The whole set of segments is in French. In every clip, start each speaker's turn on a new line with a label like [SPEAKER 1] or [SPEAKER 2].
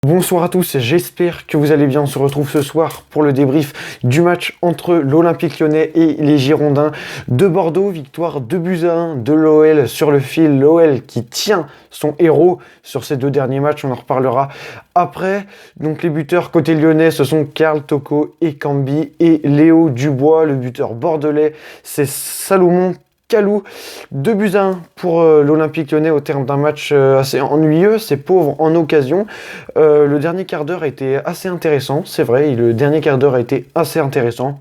[SPEAKER 1] Bonsoir à tous, j'espère que vous allez bien. On se retrouve ce soir pour le débrief du match entre l'Olympique Lyonnais et les Girondins de Bordeaux. Victoire 2-1 de l'OL sur le fil. L'OL qui tient son héros sur ces deux derniers matchs, on en reparlera après. Donc les buteurs côté lyonnais, ce sont Karl Toko et Cambi et Léo Dubois. Le buteur bordelais, c'est Salomon Kalou. 2-1 pour l'Olympique Lyonnais au terme d'un match assez ennuyeux, c'est pauvre en occasion. Le dernier quart d'heure a été assez intéressant, c'est vrai, le dernier quart d'heure a été assez intéressant.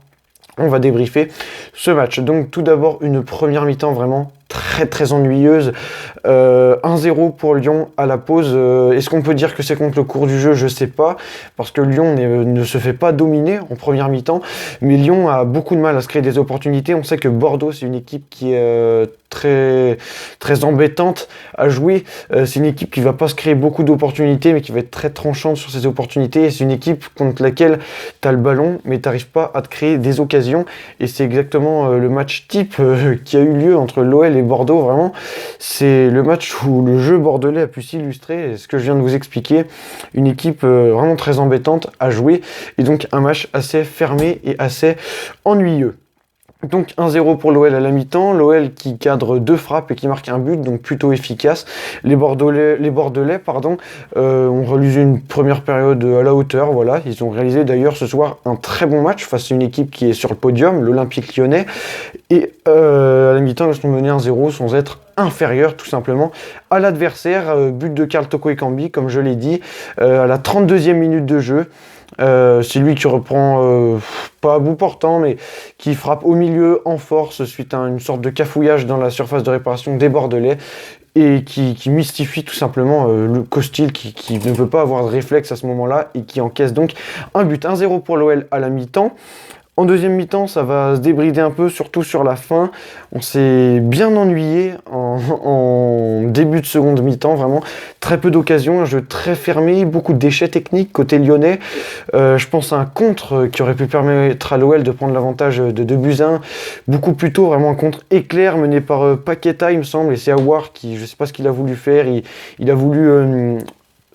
[SPEAKER 1] On va débriefer ce match. Donc tout d'abord une première mi-temps vraiment très ennuyeuse. 1-0 pour Lyon à la pause. Est-ce qu'on peut dire que c'est contre le cours du jeu? Je sais pas, parce que Lyon ne se fait pas dominer en première mi-temps, mais Lyon a beaucoup de mal à se créer des opportunités. On sait que Bordeaux, c'est une équipe qui est très embêtante à jouer. C'est une équipe qui va pas se créer beaucoup d'opportunités, mais qui va être très tranchante sur ses opportunités. Et c'est une équipe contre laquelle tu as le ballon, mais tu n'arrives pas à te créer des occasions. Et c'est exactement le match type qui a eu lieu entre l'OL et Bordeaux. Vraiment, c'est le match où le jeu bordelais a pu s'illustrer. Et ce que je viens de vous expliquer, une équipe vraiment très embêtante à jouer. Et donc un match assez fermé et assez ennuyeux. Donc 1-0 pour l'OL à la mi-temps, l'OL qui cadre 2 frappes et qui marque un but, donc plutôt efficace. Les Bordelais ont réalisé une première période à la hauteur, voilà. Ils ont réalisé d'ailleurs ce soir un très bon match face à une équipe qui est sur le podium, l'Olympique Lyonnais. Et à la mi-temps, ils sont menés 1-0 sans être inférieur tout simplement à l'adversaire. But de Karl Toko et Cambi, comme je l'ai dit, à la 32e minute de jeu. C'est lui qui reprend, pas à bout portant, mais qui frappe au milieu en force suite à une sorte de cafouillage dans la surface de réparation des Bordelais et qui mystifie tout simplement le Costil qui ne peut pas avoir de réflexe à ce moment-là et qui encaisse donc un but. 1-0 pour l'OL à la mi-temps. En deuxième mi-temps, ça va se débrider un peu, surtout sur la fin. On s'est bien ennuyé en début de seconde mi-temps, vraiment très peu d'occasions, un jeu très fermé, beaucoup de déchets techniques côté lyonnais. Je pense à un contre qui aurait pu permettre à l'OL de prendre l'avantage de 2-1 beaucoup plus tôt, vraiment un contre éclair mené par Paqueta, il me semble, et c'est Aouar qui, je ne sais pas ce qu'il a voulu faire, il a voulu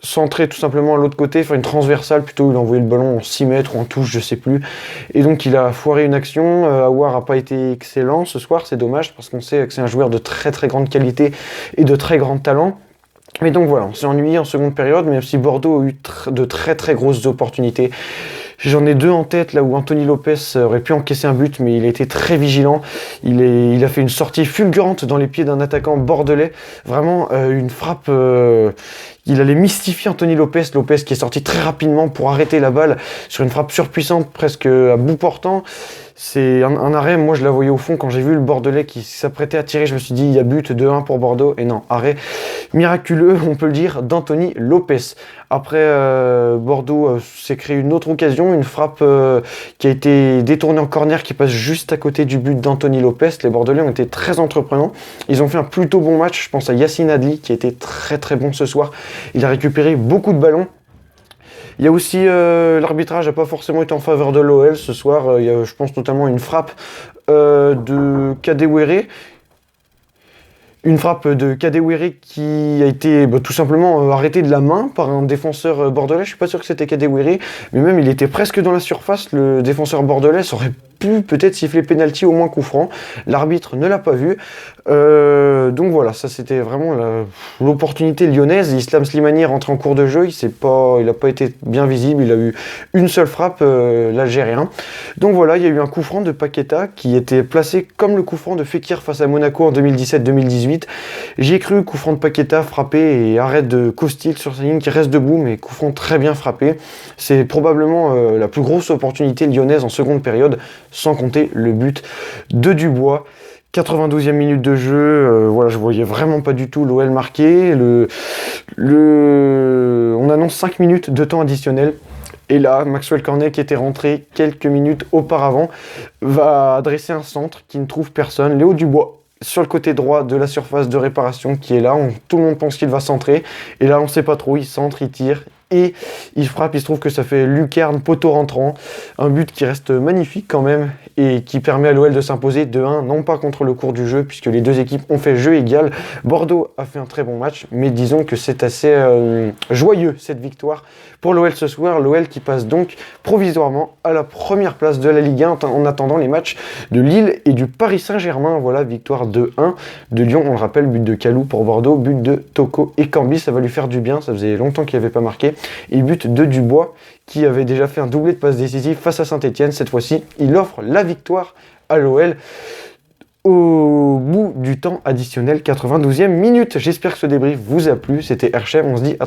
[SPEAKER 1] centrer tout simplement à l'autre côté, faire une transversale plutôt, il a envoyé le ballon en 6 mètres ou en touche, je sais plus. Et donc il a foiré une action. Aouar n'a pas été excellent ce soir, c'est dommage parce qu'on sait que c'est un joueur de très grande qualité et de très grand talent. Mais donc voilà, on s'est ennuyé en seconde période, même si Bordeaux a eu de très grosses opportunités. J'en ai 2 en tête, là où Anthony Lopez aurait pu encaisser un but, mais il a été très vigilant. Il a fait une sortie fulgurante dans les pieds d'un attaquant bordelais. Vraiment une frappe... il allait mystifier Anthony Lopez qui est sorti très rapidement pour arrêter la balle sur une frappe surpuissante, presque à bout portant. C'est un arrêt, moi je la voyais au fond quand j'ai vu le Bordelais qui s'apprêtait à tirer, je me suis dit il y a but 2-1 pour Bordeaux, et non, arrêt miraculeux, on peut le dire, d'Anthony Lopez. Après Bordeaux s'est créé une autre occasion, une frappe qui a été détournée en corner qui passe juste à côté du but d'Anthony Lopez. Les Bordelais ont été très entreprenants, ils ont fait un plutôt bon match, je pense à Yacine Adli qui a été très bon ce soir, il a récupéré beaucoup de ballons. Il y a aussi l'arbitrage n'a pas forcément été en faveur de l'OL ce soir. Il y a, je pense notamment une frappe de Kadewere. Une frappe de Kadewere qui a été tout simplement arrêtée de la main par un défenseur bordelais. Je suis pas sûr que c'était Kadewere, mais même il était presque dans la surface. Le défenseur bordelais aurait pu peut-être siffler penalty, au moins coup franc. L'arbitre ne l'a pas vu. Donc voilà, ça c'était vraiment l'opportunité lyonnaise. Islam Slimani est rentré en cours de jeu, il n'a pas été bien visible, il a eu une seule frappe, l'Algérien. Donc voilà, il y a eu un coup franc de Paqueta qui était placé comme le coup franc de Fekir face à Monaco en 2017-2018. J'y ai cru, coup franc de Paqueta frappé et arrêt de Costil sur sa ligne qui reste debout, mais coup franc très bien frappé. C'est probablement la plus grosse opportunité lyonnaise en seconde période, sans compter le but de Dubois. 92e minute de jeu, voilà, je voyais vraiment pas du tout l'OL marquer. On annonce 5 minutes de temps additionnel. Et là, Maxwell Cornet, qui était rentré quelques minutes auparavant, va adresser un centre qui ne trouve personne. Léo Dubois, sur le côté droit de la surface de réparation qui est là. Tout le monde pense qu'il va centrer. Et là, on ne sait pas trop. Il centre, il tire. et il frappe, il se trouve que ça fait lucarne, poteau rentrant, un but qui reste magnifique quand même et qui permet à l'OL de s'imposer 2-1, non pas contre le cours du jeu puisque les deux équipes ont fait jeu égal. Bordeaux a fait un très bon match, mais disons que c'est assez joyeux cette victoire pour l'OL ce soir. L'OL qui passe donc provisoirement à la première place de la Ligue 1 en attendant les matchs de Lille et du Paris Saint-Germain. Voilà, victoire 2-1 de Lyon, on le rappelle, but de Kalou pour Bordeaux, but de Toko et Cambi, ça va lui faire du bien, ça faisait longtemps qu'il n'avait pas marqué. Et but de Dubois, qui avait déjà fait un doublé de passe décisive face à Saint-Etienne. Cette fois-ci, il offre la victoire à l'OL au bout du temps additionnel, 92e minute. J'espère que ce débrief vous a plu. C'était Herchem, on se dit à